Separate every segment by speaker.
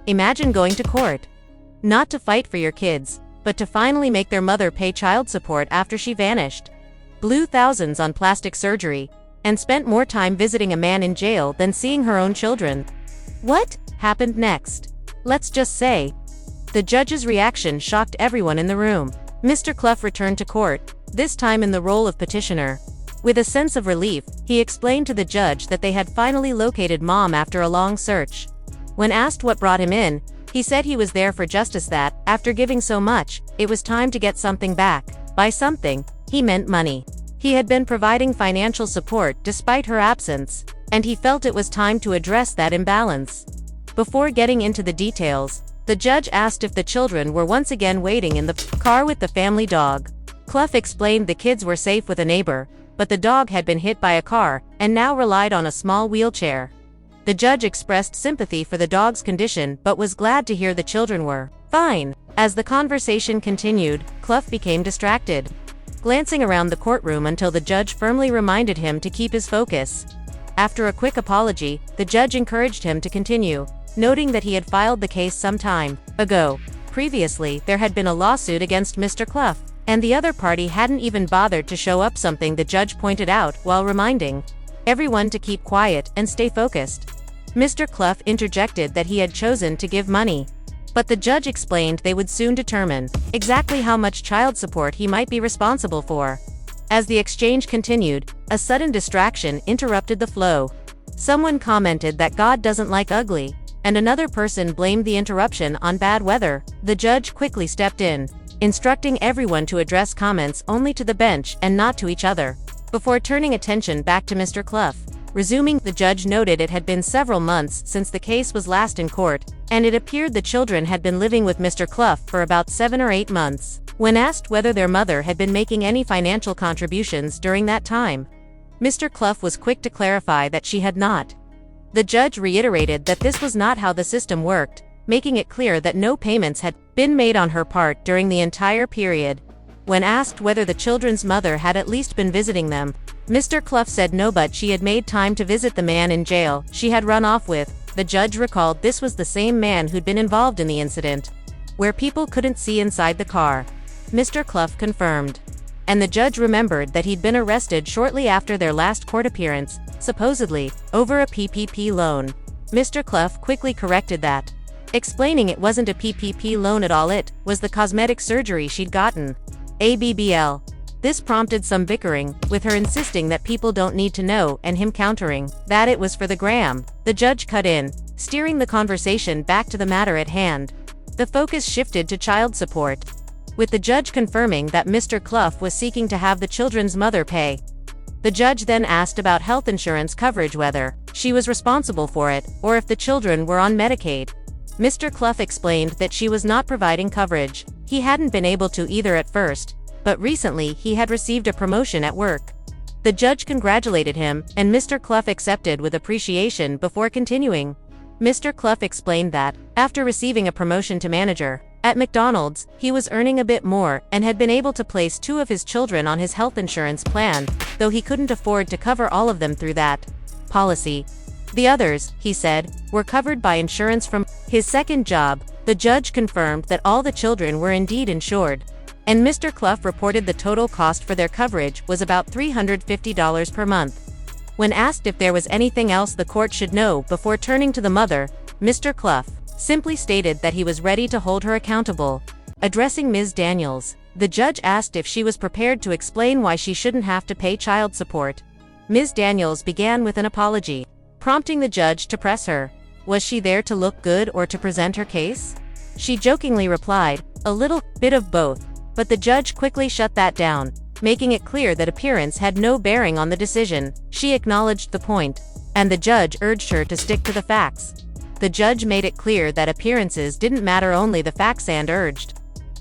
Speaker 1: Imagine going to court. Not to fight for your kids, but to finally make their mother pay child support after she vanished. Blew thousands on plastic surgery, and spent more time visiting a man in jail than seeing her own children. What happened next? Let's just say, the judge's reaction shocked everyone in the room. Mr. Cluff returned to court, this time in the role of petitioner. With a sense of relief, he explained to the judge that they had finally located Mom after a long search. When asked what brought him in, he said he was there for justice, that, after giving so much, it was time to get something back. By something, he meant money. He had been providing financial support despite her absence, and he felt it was time to address that imbalance. Before getting into the details, the judge asked if the children were once again waiting in the car with the family dog. Cluff explained the kids were safe with a neighbor, but the dog had been hit by a car and now relied on a small wheelchair. The judge expressed sympathy for the dog's condition but was glad to hear the children were fine. As the conversation continued, Cluff became distracted, glancing around the courtroom until the judge firmly reminded him to keep his focus. After a quick apology, the judge encouraged him to continue, noting that he had filed the case some time ago. Previously, there had been a lawsuit against Mr. Cluff, and the other party hadn't even bothered to show up, something the judge pointed out while reminding everyone to keep quiet and stay focused. Mr. Cluff interjected that he had chosen to give money, but the judge explained they would soon determine exactly how much child support he might be responsible for. As the exchange continued, a sudden distraction interrupted the flow. Someone commented that God doesn't like ugly, and another person blamed the interruption on bad weather. The judge quickly stepped in, instructing everyone to address comments only to the bench and not to each other, before turning attention back to Mr. Cluff. Resuming, the judge noted it had been several months since the case was last in court, and it appeared the children had been living with Mr. Cluff for about 7 or 8 months. When asked whether their mother had been making any financial contributions during that time, Mr. Cluff was quick to clarify that she had not. The judge reiterated that this was not how the system worked, making it clear that no payments had been made on her part during the entire period. When asked whether the children's mother had at least been visiting them, Mr. Cluff said no, but she had made time to visit the man in jail she had run off with. The judge recalled this was the same man who'd been involved in the incident, where people couldn't see inside the car. Mr. Cluff confirmed, and the judge remembered that he'd been arrested shortly after their last court appearance, supposedly over a PPP loan. Mr. Cluff quickly corrected that, explaining it wasn't a PPP loan at all, it was the cosmetic surgery she'd gotten, a BBL. This prompted some bickering, with her insisting that people don't need to know and him countering that it was for the gram. The judge cut in, steering the conversation back to the matter at hand. The focus shifted to child support, with the judge confirming that Mr. Cluff was seeking to have the children's mother pay. The judge then asked about health insurance coverage, whether she was responsible for it, or if the children were on Medicaid. Mr. Cluff explained that she was not providing coverage. He hadn't been able to either at first, but recently he had received a promotion at work. The judge congratulated him, and Mr. Cluff accepted with appreciation before continuing. Mr. Cluff explained that, after receiving a promotion to manager at McDonald's, he was earning a bit more and had been able to place 2 of his children on his health insurance plan, though he couldn't afford to cover all of them through that policy. The others, he said, were covered by insurance from his second job. The judge confirmed that all the children were indeed insured, and Mr. Cluff reported the total cost for their coverage was about $350 per month. When asked if there was anything else the court should know before turning to the mother, Mr. Cluff simply stated that he was ready to hold her accountable. Addressing Ms. Daniels, the judge asked if she was prepared to explain why she shouldn't have to pay child support. Ms. Daniels began with an apology, prompting the judge to press her. Was she there to look good or to present her case? She jokingly replied, a little bit of both, but the judge quickly shut that down, making it clear that appearance had no bearing on the decision. She acknowledged the point, and the judge urged her to stick to the facts. The judge made it clear that appearances didn't matter, only the facts, and urged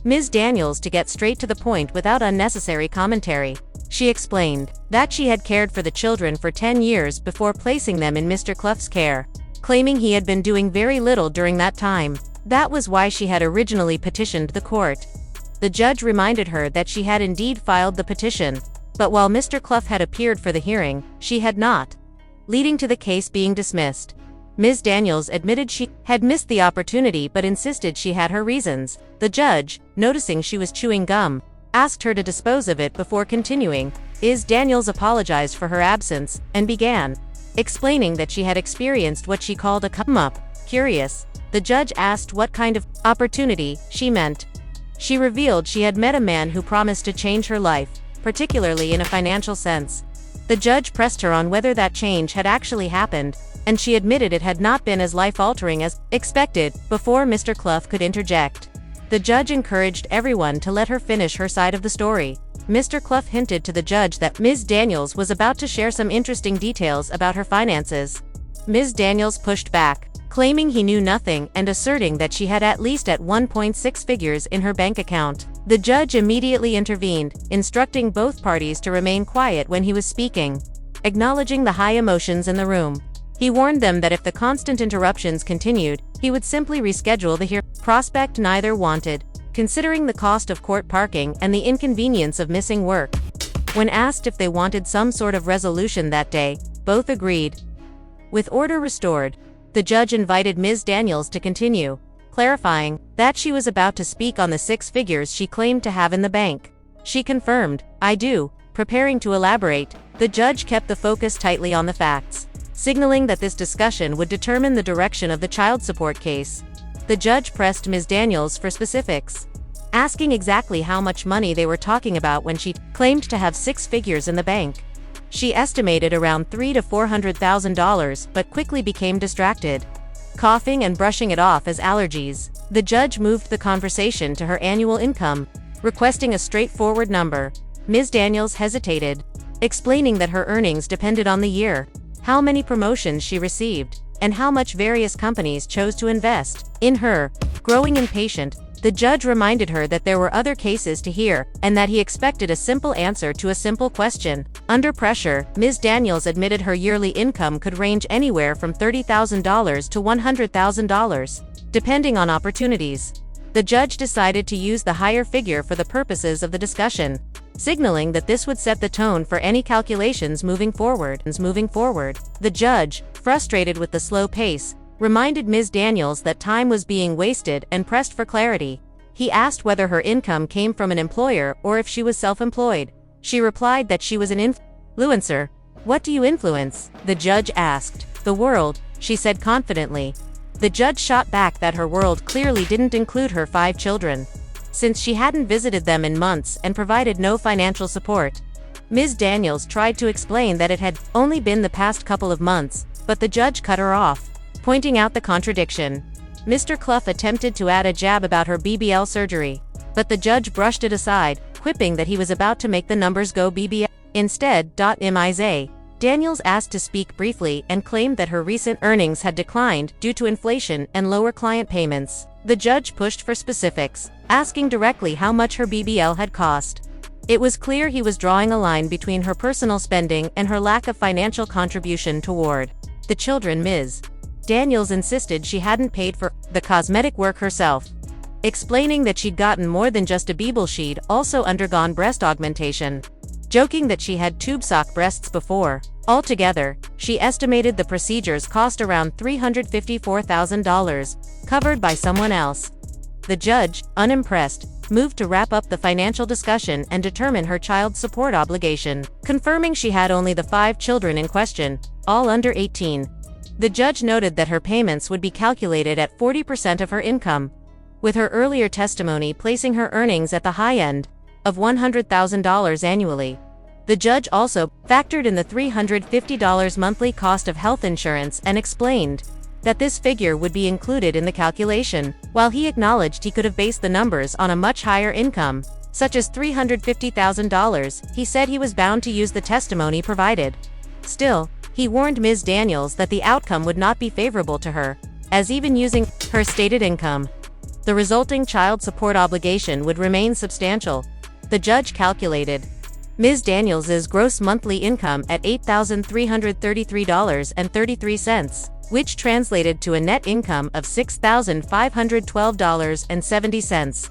Speaker 1: Ms. Daniels to get straight to the point without unnecessary commentary. She explained that she had cared for the children for 10 years before placing them in Mr. Cluff's care, claiming he had been doing very little during that time. That was why she had originally petitioned the court. The judge reminded her that she had indeed filed the petition, but while Mr. Cluff had appeared for the hearing, she had not, leading to the case being dismissed. Ms. Daniels admitted she had missed the opportunity but insisted she had her reasons. The judge, noticing she was chewing gum, asked her to dispose of it before continuing. Ms. Daniels apologized for her absence and began explaining that she had experienced what she called a come-up. Curious, the judge asked what kind of opportunity she meant. She revealed she had met a man who promised to change her life, particularly in a financial sense. The judge pressed her on whether that change had actually happened, and she admitted it had not been as life-altering as expected. Before Mr. Cluff could interject, the judge encouraged everyone to let her finish her side of the story. Mr. Cluff hinted to the judge that Ms. Daniels was about to share some interesting details about her finances. Ms. Daniels pushed back, claiming he knew nothing and asserting that she had at least 1.6 figures in her bank account. The judge immediately intervened, instructing both parties to remain quiet when he was speaking. Acknowledging the high emotions in the room, he warned them that if the constant interruptions continued, he would simply reschedule the hearing. Prospect neither wanted, considering the cost of court parking and the inconvenience of missing work. When asked if they wanted some sort of resolution that day, both agreed. With order restored, the judge invited Ms. Daniels to continue, clarifying that she was about to speak on the 6 figures she claimed to have in the bank. She confirmed, "I do," preparing to elaborate. The judge kept the focus tightly on the facts, signaling that this discussion would determine the direction of the child support case. The judge pressed Ms. Daniels for specifics, asking exactly how much money they were talking about when she claimed to have 6 figures in the bank. She estimated around $300,000 to $400,000, but quickly became distracted, coughing and brushing it off as allergies. The judge moved the conversation to her annual income, requesting a straightforward number. Ms. Daniels hesitated, explaining that her earnings depended on the year, how many promotions she received, and how much various companies chose to invest in her. Growing impatient, the judge reminded her that there were other cases to hear, and that he expected a simple answer to a simple question. Under pressure, Ms. Daniels admitted her yearly income could range anywhere from $30,000 to $100,000, depending on opportunities. The judge decided to use the higher figure for the purposes of the discussion, signaling that this would set the tone for any calculations moving forward. The judge, frustrated with the slow pace, reminded Ms. Daniels that time was being wasted and pressed for clarity. He asked whether her income came from an employer or if she was self-employed. She replied that she was an influencer. "What do you influence?" the judge asked. "The world," she said confidently. The judge shot back that her world clearly didn't include her 5 children, since she hadn't visited them in months and provided no financial support. Ms. Daniels tried to explain that it had only been the past couple of months, but the judge cut her off, pointing out the contradiction. Mr. Cluff attempted to add a jab about her BBL surgery, but the judge brushed it aside, quipping that he was about to make the numbers go BBL. Instead, Ms. Daniels asked to speak briefly and claimed that her recent earnings had declined due to inflation and lower client payments. The judge pushed for specifics, asking directly how much her BBL had cost. It was clear he was drawing a line between her personal spending and her lack of financial contribution toward the children. Ms. Daniels insisted she hadn't paid for the cosmetic work herself, explaining that she'd gotten more than just a BBL, she'd also undergone breast augmentation, joking that she had tube sock breasts before. Altogether, she estimated the procedures cost around $354,000, covered by someone else. The judge, unimpressed, moved to wrap up the financial discussion and determine her child support obligation, confirming she had only the 5 children in question, all under 18. The judge noted that her payments would be calculated at 40% of her income, with her earlier testimony placing her earnings at the high end of $100,000 annually. The judge also factored in the $350 monthly cost of health insurance and explained that this figure would be included in the calculation. While he acknowledged he could have based the numbers on a much higher income, such as $350,000, he said he was bound to use the testimony provided. Still, he warned Ms. Daniels that the outcome would not be favorable to her, as even using her stated income, the resulting child support obligation would remain substantial. The judge calculated Ms. Daniels's gross monthly income at $8,333.33, which translated to a net income of $6,512.70.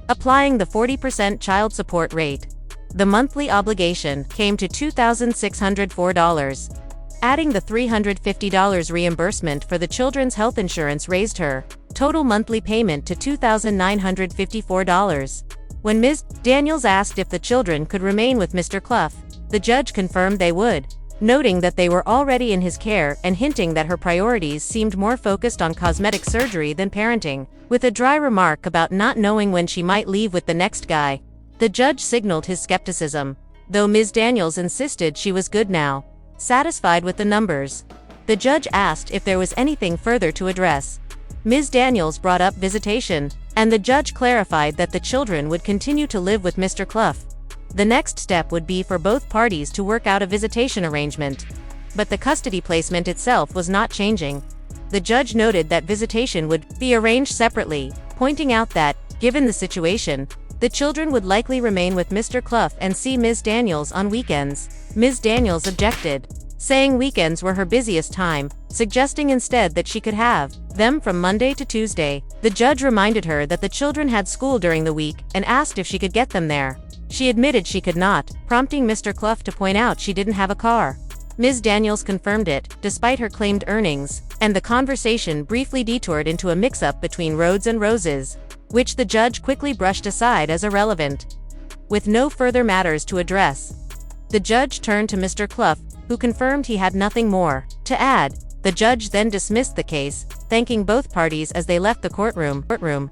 Speaker 1: Applying the 40% child support rate, the monthly obligation came to $2,604. Adding the $350 reimbursement for the children's health insurance raised her total monthly payment to $2,954. When Ms. Daniels asked if the children could remain with Mr. Cluff, the judge confirmed they would, noting that they were already in his care and hinting that her priorities seemed more focused on cosmetic surgery than parenting. With a dry remark about not knowing when she might leave with the next guy, the judge signaled his skepticism, though Ms. Daniels insisted she was good now. Satisfied with the numbers, the judge asked if there was anything further to address. Ms. Daniels brought up visitation, and the judge clarified that the children would continue to live with Mr. Cluff. The next step would be for both parties to work out a visitation arrangement. But the custody placement itself was not changing. The judge noted that visitation would be arranged separately, pointing out that, given the situation, the children would likely remain with Mr. Cluff and see Ms. Daniels on weekends. Ms. Daniels objected, saying weekends were her busiest time, suggesting instead that she could have them from Monday to Tuesday. The judge reminded her that the children had school during the week and asked if she could get them there. She admitted she could not, prompting Mr. Cluff to point out she didn't have a car. Ms. Daniels confirmed it, despite her claimed earnings, and the conversation briefly detoured into a mix-up between Rhodes and Roses, which the judge quickly brushed aside as irrelevant. With no further matters to address, the judge turned to Mr. Cluff, who confirmed he had nothing more to add. The judge then dismissed the case, thanking both parties as they left the courtroom.